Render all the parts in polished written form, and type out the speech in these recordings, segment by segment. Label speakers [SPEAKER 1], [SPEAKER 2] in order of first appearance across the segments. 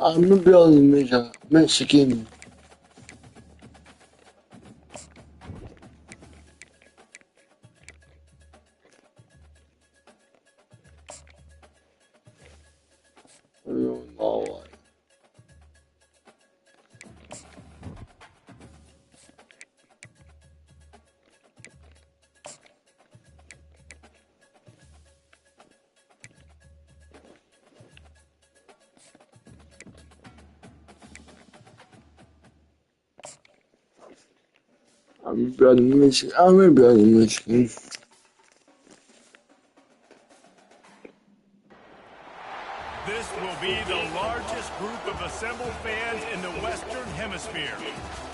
[SPEAKER 1] I'm building Michigan. I don't know why. I'm building Michigan. I'm building Michigan.
[SPEAKER 2] This will be the largest group of assembled fans in the Western Hemisphere.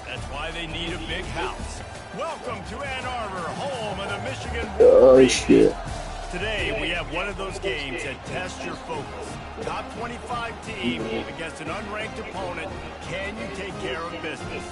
[SPEAKER 2] That's why they need a big house. Welcome to Ann Arbor, home of the Michigan Wolverines.
[SPEAKER 1] Shit.
[SPEAKER 2] Today, we have one of those games that tests your focus. Top 25 team against an unranked opponent. Can you take care of business?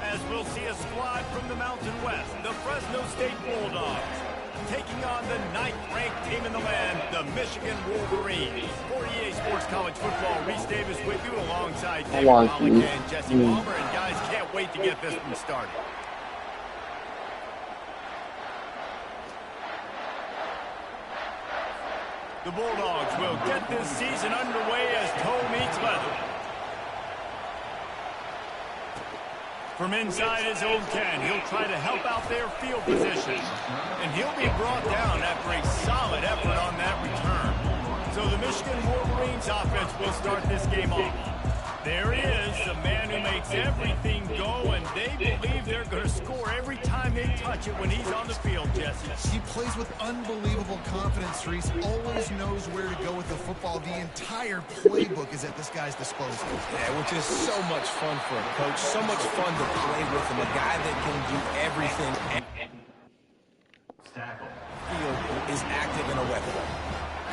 [SPEAKER 2] As we'll see a squad from the Mountain West, the Fresno State Bulldogs, taking on the 9th-ranked team in the land, the Michigan Wolverines. For EA Sports College Football, Reese Davis with you alongside David Malika and Jesse Palmer. And guys, can't wait to get this one started. The Bulldogs will get this season underway as toe meets leather. From inside his own 10, he'll try to help out their field position. And he'll be brought down after a solid effort on that return. So the Michigan Wolverines offense will start this game off. There he is, the man who makes everything go, and they believe they're going to score every time they touch it when he's on the field, Jesse.
[SPEAKER 3] He plays with unbelievable confidence, Reese. Always knows where to go with the football. The entire playbook is at this guy's disposal.
[SPEAKER 4] Yeah, which is so much fun for a coach, so much fun to play with him, a guy that can do everything. Field is active in a weapon.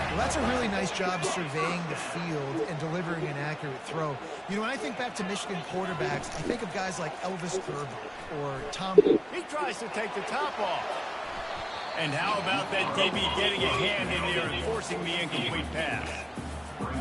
[SPEAKER 3] Well, that's a really nice job surveying the field and delivering an accurate throw. You know, when I think back to Michigan quarterbacks, I think of guys like Elvis Gerber or Tom.
[SPEAKER 2] He tries to take the top off. And how about that DB getting a hand in there and forcing the incomplete pass?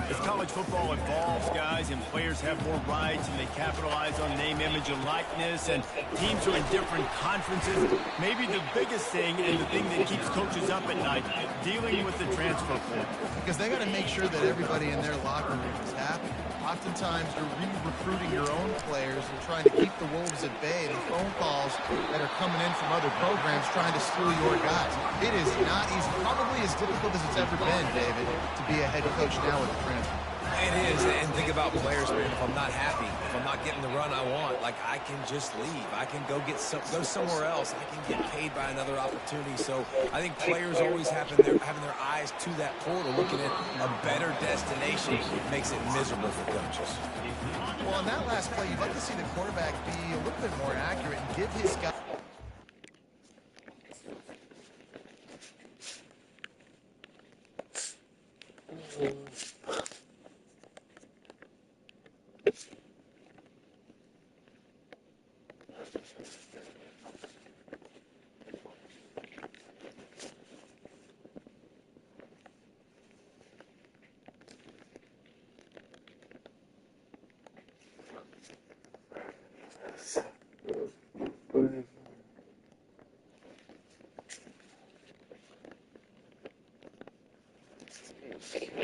[SPEAKER 2] As college football evolves, guys, and players have more rights and they capitalize on name, image, and likeness, and teams are in different conferences, maybe the biggest thing and the thing that keeps coaches up at night, dealing with the transfer portal.
[SPEAKER 3] Because they got to make sure that everybody in their locker room is happy. Oftentimes, you're re-recruiting your own players and trying to keep the Wolves at bay. The phone calls that are coming in from other programs trying to steal your guys. It is not easy. Probably as difficult as it's ever been, David, to be a head coach now with the transfer.
[SPEAKER 4] It is, and think about players, man. If I'm not happy, if I'm not getting the run I want, like, I can just leave. I can go somewhere else. I can get paid by another opportunity. So I think players always having their eyes to that portal, looking at a better destination, makes it miserable for coaches.
[SPEAKER 3] Well, on that last play, you'd like to see the quarterback be a little bit more accurate and give his guy.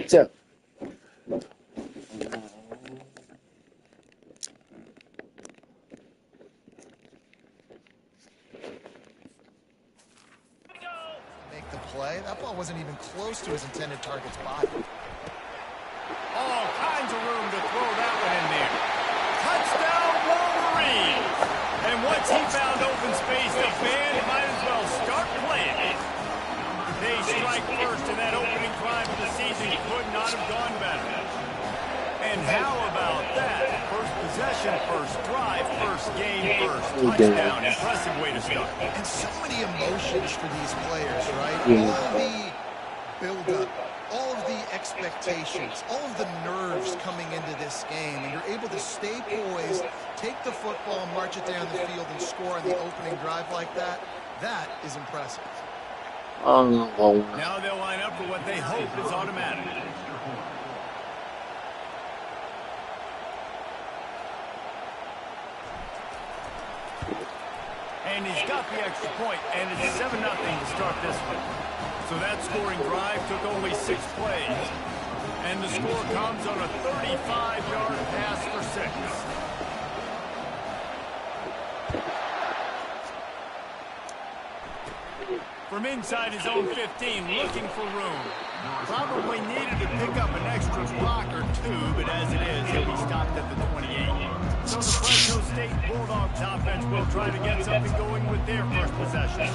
[SPEAKER 1] So,
[SPEAKER 3] Make the play. That ball wasn't even close to his intended target's body.
[SPEAKER 2] All kinds of room to throw that one in there. Touchdown, Wolverines! And once he found open space, the band might as well start playing. They strike first, and that opening drive of the season could not have gone better. And how about that? First possession, first drive, first game, first touchdown. Impressive way to start.
[SPEAKER 3] And so many emotions for these players, right? All of the build-up, all of the expectations, all of the nerves coming into this game, and you're able to stay poised, take the football, march it down the field, and score on the opening drive like that. That is impressive.
[SPEAKER 2] Now they'll line up for what they hope is automatic. And he's got the extra point, and it's 7-0 to start this one. So that scoring drive took only 6 plays. And the score comes on a 35-yard pass for 6. From inside his own 15, looking for room. Probably needed to pick up an extra block or 2, but as it is, he'll be stopped at the 28. So the Fresno State Bulldogs offense will try to get something going with their first possession.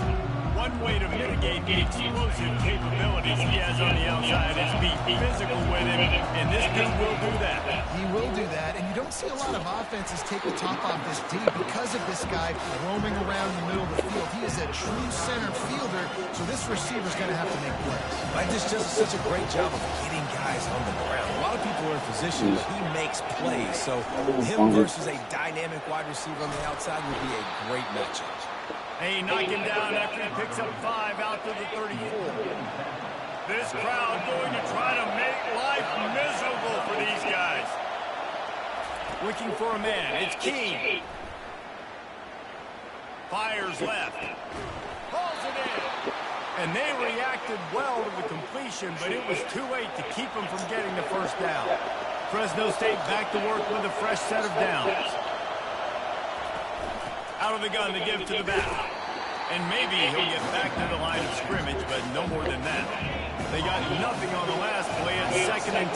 [SPEAKER 2] One way to mitigate the explosive capabilities he has on the outside is be physical with him, and this dude will do that.
[SPEAKER 3] He will do that, and you don't see a lot of offenses take the top off this D because of this guy roaming around the middle of the field. He is a true center fielder, so this receiver's going to have to make plays.
[SPEAKER 4] Mike just does such a great job of getting guys on the ground. A lot of people are in position, but he makes plays, so him versus a dynamic wide receiver on the outside would be a great matchup.
[SPEAKER 2] They knock him down after he picks up 5 out to the 34. This crowd going to try to make life miserable for these guys. Looking for a man. It's King. Fires left. Pulls it in. And they reacted well to the completion, but it was too late to keep him from getting the first down. Fresno State back to work with a fresh set of downs. Out of the gun to give to the back. And maybe he'll get back to the line of scrimmage, but no more than that. They got nothing on the last play at 2nd and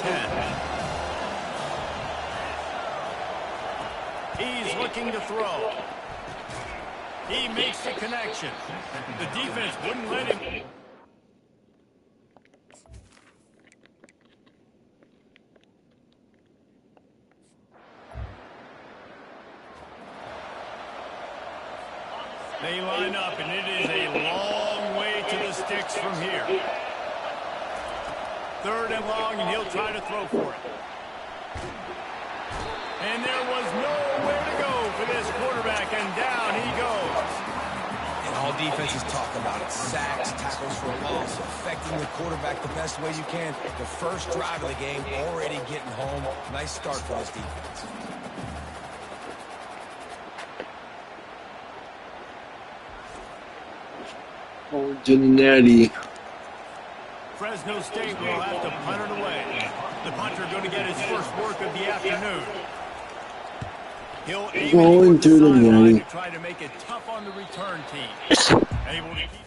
[SPEAKER 2] 10. He's looking to throw. He makes the connection. The defense wouldn't let him. They line up, and it is a long way to the sticks from here. 3rd and long, and he'll try to throw for it. And there was nowhere to go for this quarterback, and down he goes.
[SPEAKER 4] And all defenses talk about it. Sacks, tackles for a loss, affecting the quarterback the best way you can. The first drive of the game, already getting home. Nice start for this defense.
[SPEAKER 1] Oh, Cincinnati.
[SPEAKER 2] Fresno State will have to punt it away. The punter going to get his first work of the afternoon. He'll aim it to the sideline to try to make it tough on the return team. Able to keep.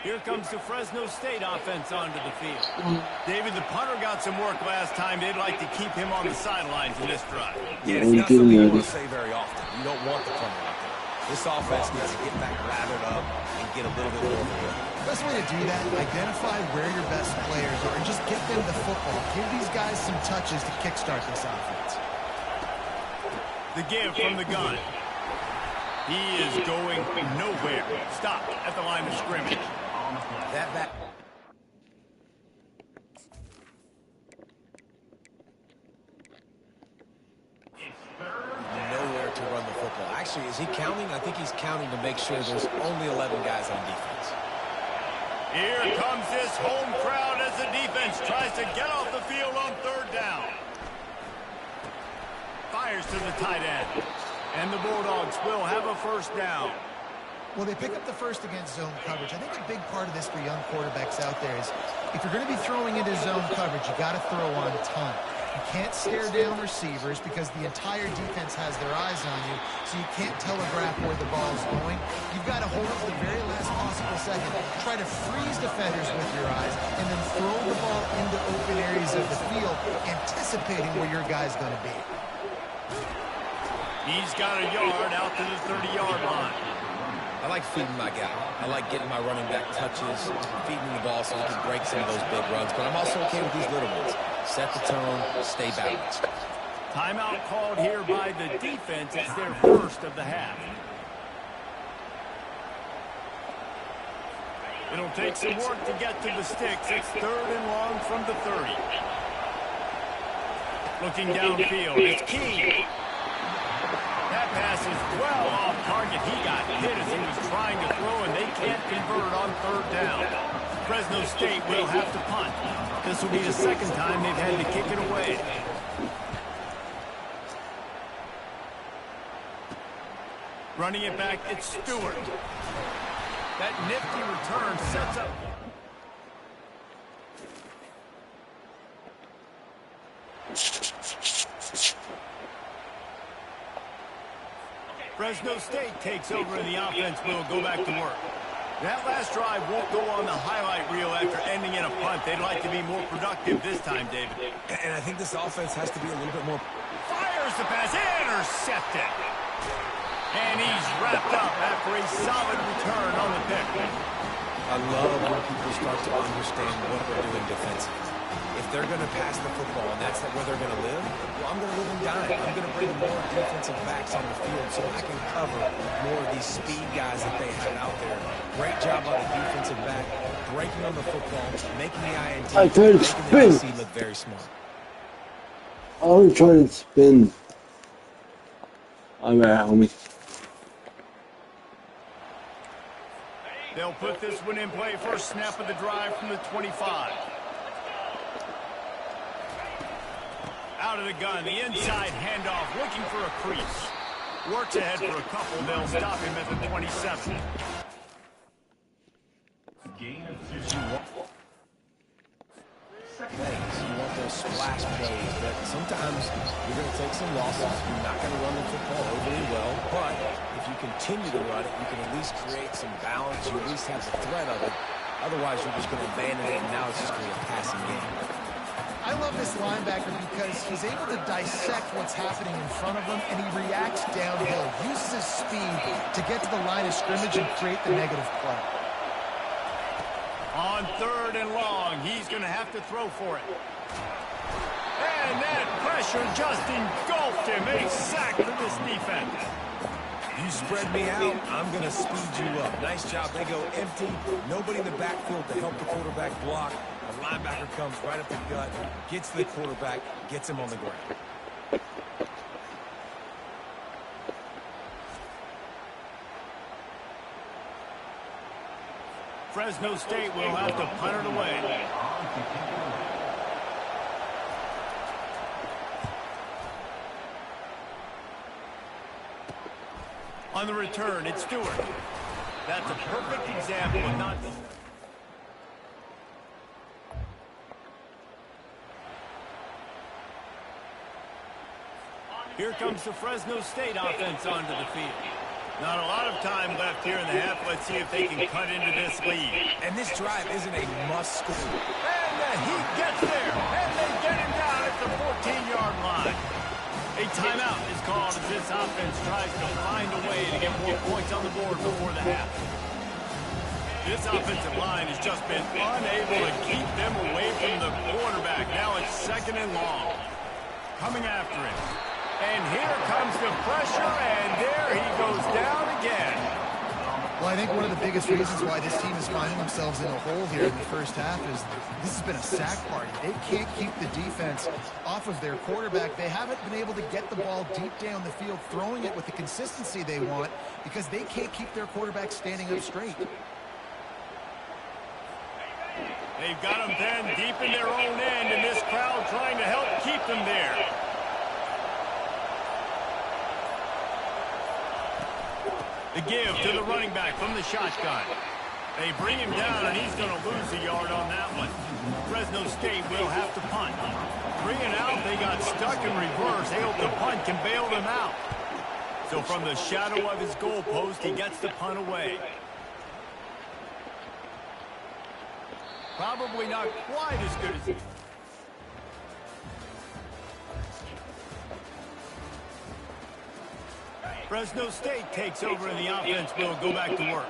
[SPEAKER 2] Here comes the Fresno State offense onto the field. David, the punter got some work last time. They'd like to keep him on the sidelines in this drive.
[SPEAKER 4] Yeah, it's not something you want to say very often. You don't want the punter out there. This offense needs to get back lathered up and get a little bit more of a grip.
[SPEAKER 3] Best way to do that, identify where your best players are and just get them the football. Give these guys some touches to kickstart this offense.
[SPEAKER 2] The give from the gun. He is going nowhere. Stopped at the line of scrimmage.
[SPEAKER 4] That. Nowhere to run the football. Actually, is he counting? I think he's counting to make sure there's only 11 guys on defense.
[SPEAKER 2] Here comes this home crowd as the defense tries to get off the field on 3rd down. Fires to the tight end. And the Bulldogs will have a first down.
[SPEAKER 3] Well, they pick up the first against zone coverage. I think a big part of this for young quarterbacks out there is if you're going to be throwing into zone coverage, you got to throw on time. You can't stare down receivers because the entire defense has their eyes on you, so you can't telegraph where the ball's going. You've got to hold it to the very last possible second. Try to freeze defenders with your eyes, and then throw the ball into open areas of the field, anticipating where your guy's going to be.
[SPEAKER 2] He's got a yard out to the 30-yard line.
[SPEAKER 4] I like feeding my guy. I like getting my running back touches, feeding the ball so he can break some of those big runs. But I'm also okay with these little ones. Set the tone, stay balanced.
[SPEAKER 2] Timeout called here by the defense. It's their first of the half. It'll take some work to get to the sticks. It's 3rd and long from the 30. Looking downfield, it's King. That pass is well off target. He got hit as he was trying to throw, and they can't convert on 3rd down. Fresno State will have to punt. This will be the 2nd time they've had to kick it away. Running it back, it's Stewart. That nifty return sets up. Fresno State takes over and the offense will go back to work. That last drive won't go on the highlight reel after ending in a punt. They'd like to be more productive this time, David.
[SPEAKER 4] And I think this offense has to be a little bit more.
[SPEAKER 2] Fires the pass, intercepted. And he's wrapped up after a solid return on the pick.
[SPEAKER 4] I love when people start to understand what they're doing defensively. If they're going to pass the football and that's where they're going to live, well, I'm going to live and die. I'm going to bring more defensive backs on the field so I can cover more of these speed guys that they have out there. Great job by the defensive back, breaking on the football, making the INT,
[SPEAKER 1] I tried to
[SPEAKER 4] making the
[SPEAKER 1] spin.
[SPEAKER 4] IC look very smart.
[SPEAKER 1] I was trying to spin. I'm out, homie.
[SPEAKER 2] They'll put this one in play. First snap of the drive from the 25. Out of the gun, the inside handoff, looking for a crease. Works ahead for a couple. They'll stop him at the 27.
[SPEAKER 4] You want those splash plays, but sometimes you're going to take some losses. You're not going to run the football overly well, but if you continue to run it, you can at least create some balance. You at least have the threat of it. Otherwise, you're just going to abandon it, and now it's just going to be a passing game.
[SPEAKER 3] I love this linebacker because he's able to dissect what's happening in front of him, and he reacts downhill, uses his speed to get to the line of scrimmage and create the negative play.
[SPEAKER 2] On 3rd and long, he's going to have to throw for it. And that pressure just engulfed him. A sack for this defense.
[SPEAKER 4] You spread me out, I'm going to speed you up. Nice job. They go empty. Nobody in the backfield to help the quarterback block. The linebacker comes right up the gut, gets the quarterback, gets him on the ground.
[SPEAKER 2] Fresno State will have to punt it away. On the return, it's Stewart. That's a perfect example of not... Here comes the Fresno State offense onto the field. Not a lot of time left here in the half. Let's see if they can cut into this lead.
[SPEAKER 4] And this drive isn't a must score.
[SPEAKER 2] And the Heat gets there. And they get him down at the 14-yard line. A timeout is called as this offense tries to find a way to get more points on the board before the half. This offensive line has just been unable to keep them away from the quarterback. Now it's 2nd and long. Coming after him. And here comes the pressure, and there he goes down again.
[SPEAKER 3] Well, I think one of the biggest reasons why this team is finding themselves in a hole here in the first half is this has been a sack party. They can't keep the defense off of their quarterback. They haven't been able to get the ball deep down the field, throwing it with the consistency they want because they can't keep their quarterback standing up straight.
[SPEAKER 2] They've got them then deep in their own end, and this crowd trying to help keep them there. The give to the running back from the shotgun. They bring him down, and he's going to lose a yard on that one. Fresno State will have to punt. 3 and out, they got stuck in reverse. They hope the punt can bail them out. So from the shadow of his goalpost, he gets the punt away. Probably not quite as good as he... Fresno State takes over and the offense will go back to work.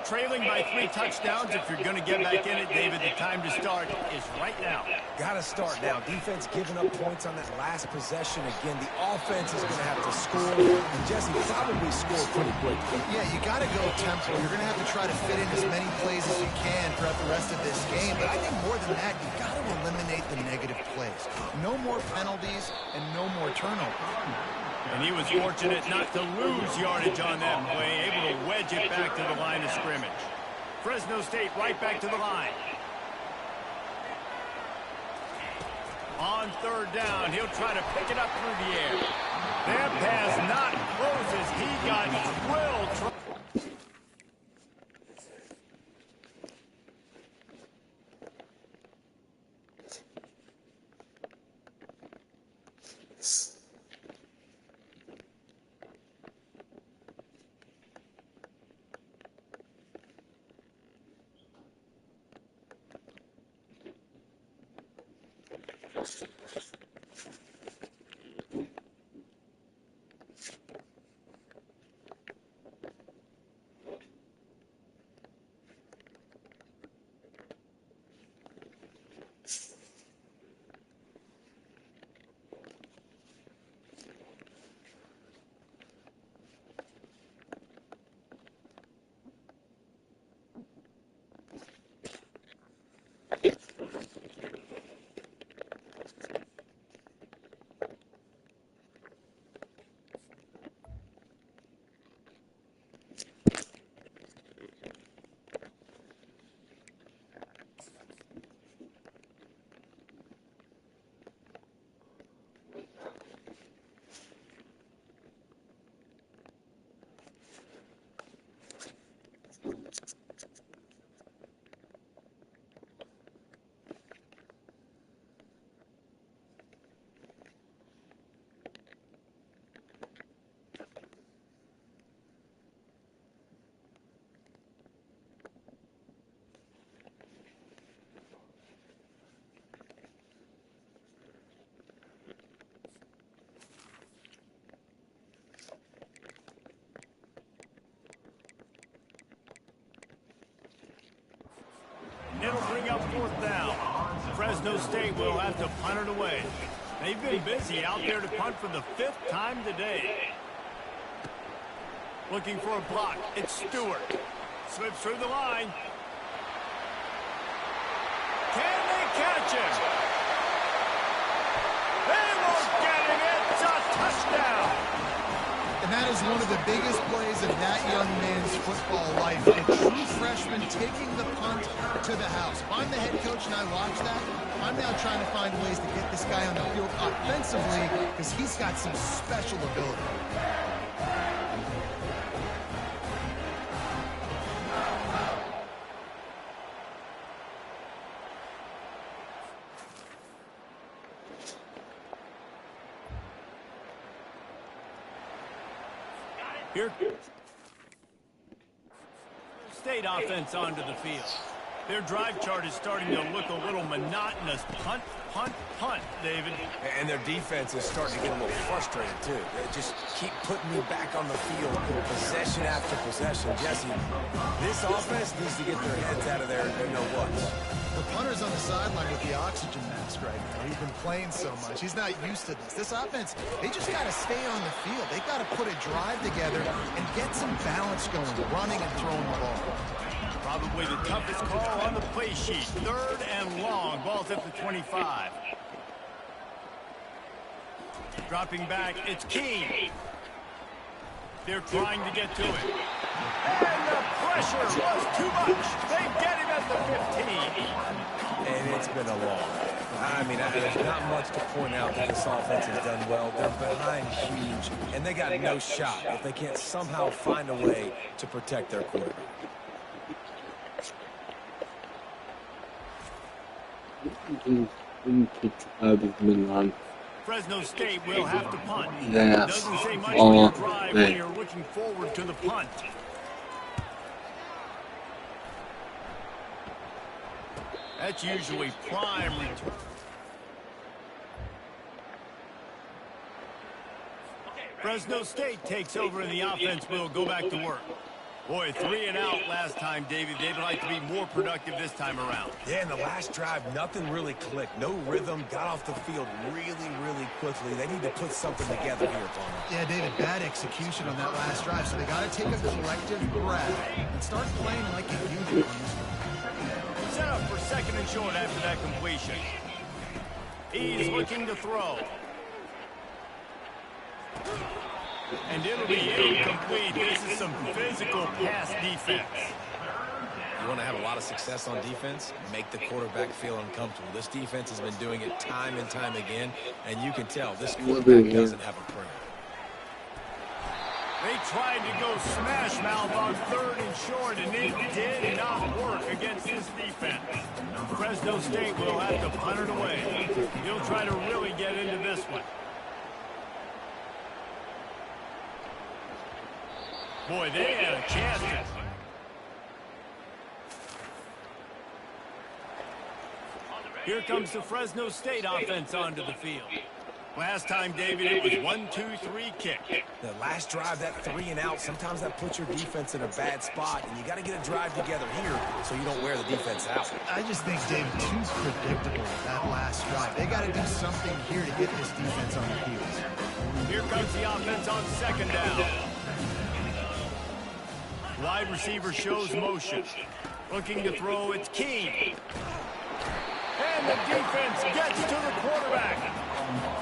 [SPEAKER 2] Trailing by 3 touchdowns. If you're going to get back in it, David, the time to start is right now.
[SPEAKER 4] Got to start now. Defense giving up points on that last possession. Again, the offense is going to have to score. And Jesse probably scored pretty quick.
[SPEAKER 3] Yeah, you got to go tempo. You're going to have to try to fit in as many plays as you can throughout the rest of this game. But I think more than that, you got to eliminate the negative plays. No more penalties and no more turnovers.
[SPEAKER 2] And he was fortunate not to lose yardage on that play, able to wedge it back to the line of scrimmage. Fresno State right back to the line. On third down, he'll try to pick it up through the air. That pass not close as he got drilled. It'll bring up fourth down. Fresno State will have to punt it away. They've been busy out there to punt for the 5th time today. Looking for a block. It's Stewart. Slips through the line. Can they catch him? They won't get him. It's a touchdown.
[SPEAKER 3] And that is one of the biggest plays of that young man's football life. A true freshman taking the punt to the house. If I'm the head coach and I watch that, I'm now trying to find ways to get this guy on the field offensively because he's got some special ability.
[SPEAKER 2] Here. State offense onto the field. Their drive chart is starting to look a little monotonous. Punt, punt, punt, David.
[SPEAKER 4] And their defense is starting to get a little frustrated, too. They just keep putting me back on the field, possession after possession. Jesse, this offense needs to get their heads out of their know-whats.
[SPEAKER 3] The punter's on the sideline with the oxygen mask right now. He's been playing so much. He's not used to this. This offense, they just got to stay on the field. They got to put a drive together and get some balance going, running and throwing the ball.
[SPEAKER 2] Probably the toughest call on the play sheet. 3rd and long. Ball's at the 25. Dropping back, it's Key. They're trying to get to it. And the pressure was too much. They get him at the 15.
[SPEAKER 4] And it's been a long day. I mean, there's not much to point out that this offense has done well. They're behind huge, and they got no shot if they can't somehow find a way to protect their quarterback.
[SPEAKER 2] Fresno State will have to punt.
[SPEAKER 1] Yes.
[SPEAKER 2] Doesn't say much for your drive when you're looking forward to the punt. That's usually prime return. Fresno State takes over and the offense will go back to work. Boy, 3 and out last time, David. They'd like to be more productive this time around.
[SPEAKER 4] Yeah, in the last drive, nothing really clicked. No rhythm, got off the field really, really quickly. They need to put something together here, Tony.
[SPEAKER 3] Yeah, David, bad execution on that last drive, so they got to take a collective breath and start playing like a unit on this one.
[SPEAKER 2] Set up for 2nd and short after that completion. He's looking to throw. And it'll be incomplete. This is some physical pass defense.
[SPEAKER 4] want to have a lot of success on defense, make the quarterback feel uncomfortable. This defense has been doing it time and time again, and you can tell this quarterback doesn't have a prayer.
[SPEAKER 2] They tried to go smash mouth on 3rd and short, and it did not work against this defense. Fresno State will have to punt it away. He'll try to really get into this one. Boy, they had a chance to. Here comes the Fresno State offense onto the field. Last time, David, it was 1-2-3 kick.
[SPEAKER 4] The last drive, that 3 and out, sometimes that puts your defense in a bad spot, and you got to get a drive together here so you don't wear the defense out.
[SPEAKER 3] I just think, David, too predictable, that last drive. They got to do something here to get this defense on their heels.
[SPEAKER 2] Here comes the offense on 2nd down. Wide receiver shows motion. Looking to throw, it's King. And the defense gets to the quarterback.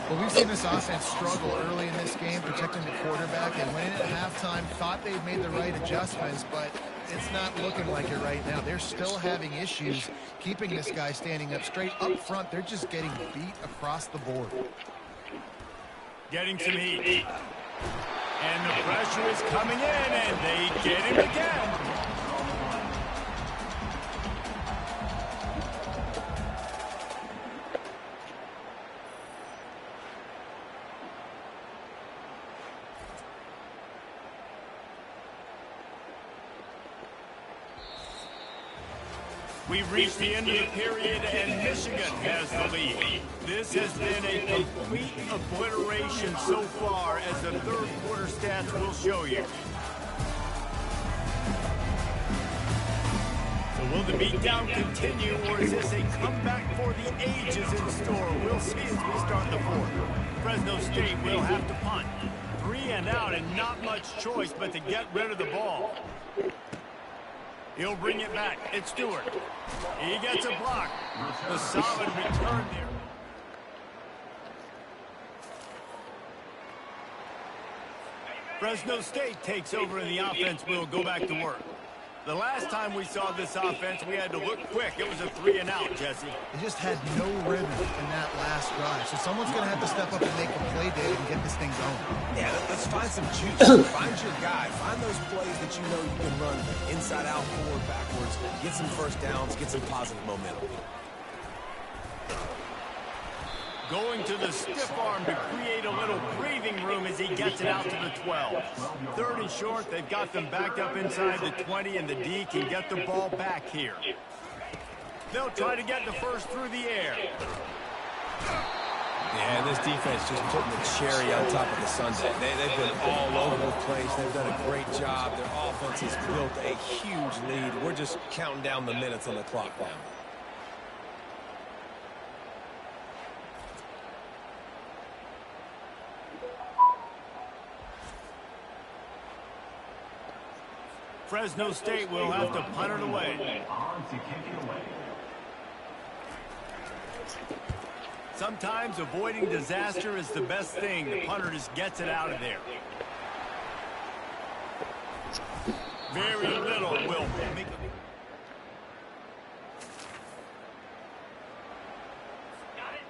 [SPEAKER 3] Well, we've seen this offense struggle early in this game, protecting the quarterback, and went in at halftime, thought they'd made the right adjustments, but it's not looking like it right now. They're still having issues keeping this guy standing up straight up front. They're just getting beat across the board.
[SPEAKER 2] Getting some heat. And the pressure is coming in, and they get him again. We've reached the end of the period, and Michigan has the lead. This has been a complete obliteration so far, as the 3rd quarter stats will show you. So will the beatdown continue, or is this a comeback for the ages in store? We'll see as we start the 4th. Fresno State will have to punt. 3 and out, and not much choice but to get rid of the ball. He'll bring it back. It's Stewart. He gets a block. The solid return there. Fresno State takes over, and the offense will go back to work. The last time we saw this offense, we had to look quick. It was a 3 and out, Jesse.
[SPEAKER 3] They just had no rhythm in that last drive. So someone's going to have to step up and make a play, David, and get this thing going.
[SPEAKER 4] Yeah, let's find some juice. Find your guy. Find those plays that you know you can run inside out, forward, backwards. Get some first downs. Get some positive momentum.
[SPEAKER 2] Going to the stiff arm to create a little breathing room as he gets it out to the 12. 3rd and short, they've got them backed up inside the 20, and the D can get the ball back here. They'll try to get the first through the air.
[SPEAKER 4] Yeah, this defense just putting the cherry on top of the sundae. They've been all over the place. They've done a great job. Their offense has built a huge lead. We're just counting down the minutes on the clock now.
[SPEAKER 2] Fresno State will have to punt it away. Sometimes avoiding disaster is the best thing. The punter just gets it out of there. Very little will make it.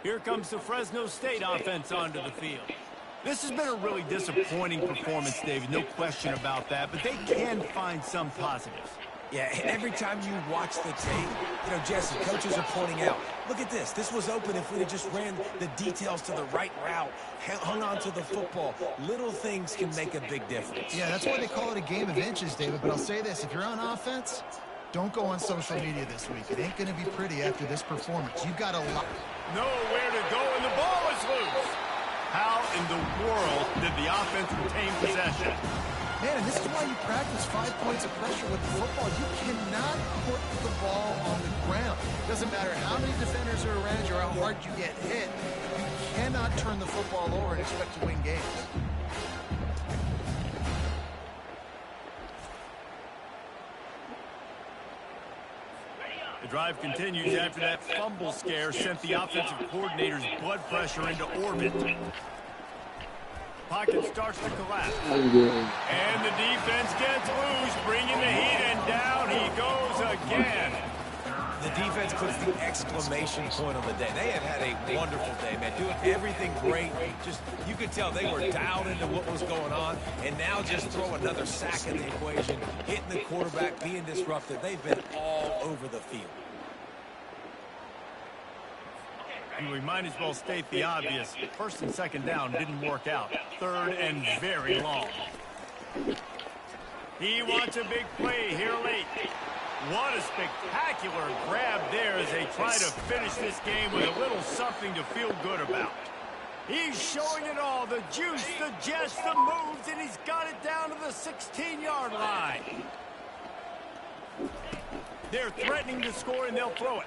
[SPEAKER 2] Here comes the Fresno State offense onto the field. This has been a really disappointing performance, David, no question about that, but they can find some positives.
[SPEAKER 4] Yeah, every time you watch the tape, you know, Jesse, coaches are pointing out, look at this. This was open if we had just ran the details to the right route, hung on to the football. Little things can make a big difference.
[SPEAKER 3] Yeah, that's why they call it a game of inches, David, but I'll say this. If you're on offense, don't go on social media this week. It ain't going to be pretty after this performance. You've got a lot.
[SPEAKER 2] Nowhere to go, and the ball is loose. How in the world did the offense retain possession?
[SPEAKER 3] Man, and this is why you practice 5 points of pressure with the football. You cannot put the ball on the ground. Doesn't matter how many defenders are around you or how hard you get hit. You cannot turn the football over and expect to win games.
[SPEAKER 2] The drive continues after that fumble scare sent the offensive coordinator's blood pressure into orbit. Pocket starts to collapse.
[SPEAKER 1] I'm good.
[SPEAKER 2] And the defense gets loose, bringing the heat, and down he goes again.
[SPEAKER 4] The defense puts the exclamation point on the day. They have had a wonderful day, man. Doing everything great. Just, you could tell they were dialed into what was going on. And now just throw another sack in the equation. Hitting the quarterback, being disruptive. They've been all over the field.
[SPEAKER 2] And we might as well state the obvious. First and second down didn't work out. Third and very long. He wants a big play here late. What a spectacular grab there as they try to finish this game with a little something to feel good about. He's showing it all, the juice, the jets, the moves, and he's got it down to the 16-yard line. They're threatening to score, and they'll throw it.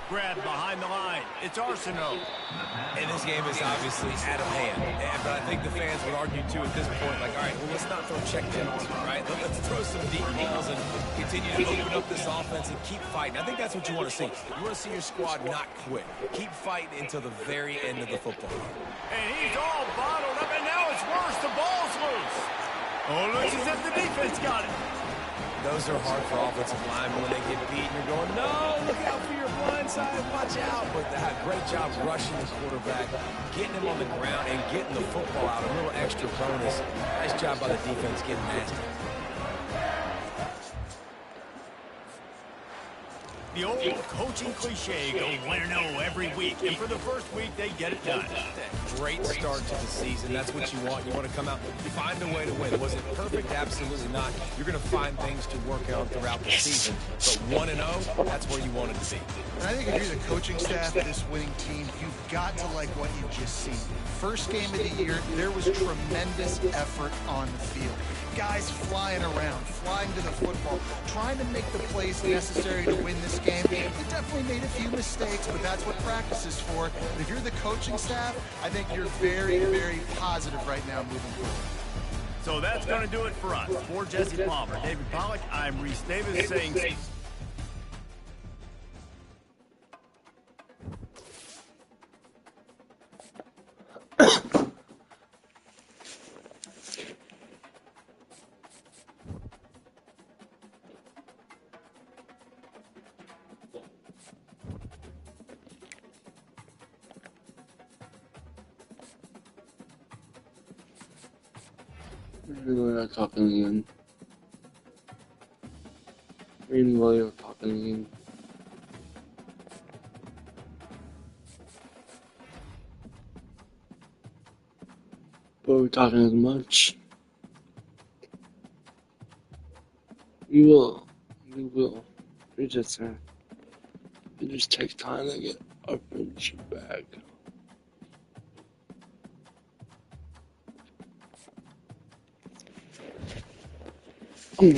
[SPEAKER 2] Grab behind the line. It's Arsenault.
[SPEAKER 4] And this game is obviously out of hand. But I think the fans would argue, too, at this point, like, all right, well, let's not throw check downs, right? Let's throw some deep balls and continue to open up this offense and keep fighting. I think that's what you want to see. You want to see your squad not quit. Keep fighting until the very end of the football.
[SPEAKER 2] And he's all bottled up, and now it's worse. The ball's loose. Oh, looks as if the defense got it.
[SPEAKER 4] Those are hard for offensive linemen when they get beat. You're going, no, look out for your blind side, watch out. But great job rushing the quarterback, getting him on the ground, and getting the football out. A little extra bonus. Nice job by the defense getting nasty.
[SPEAKER 2] The old coaching cliche, go win or no every week. And for the first week, they get it done.
[SPEAKER 4] Great start to the season. That's what you want. You want to come out, find a way to win. Was it perfect? Absolutely not. You're going to find things to work on throughout the season. But 1-0, that's where you wanted to be.
[SPEAKER 3] And I think if you're the coaching staff of this winning team, you've got to like what you've just seen. First game of the year, there was tremendous effort on the field. Guys flying around, flying to the football, trying to make the plays necessary to win this game. They definitely made a few mistakes, but that's what practice is for. And if you're the coaching staff, I think you're very, very positive right now moving forward.
[SPEAKER 2] So that's going to do it for us. For Jesse Palmer, David Pollack, I'm Reese Davis saying...
[SPEAKER 1] We're not talking again. Meanwhile, you're talking again. But we're talking as much. You will. You will. It just takes time to get our friendship back. Oh.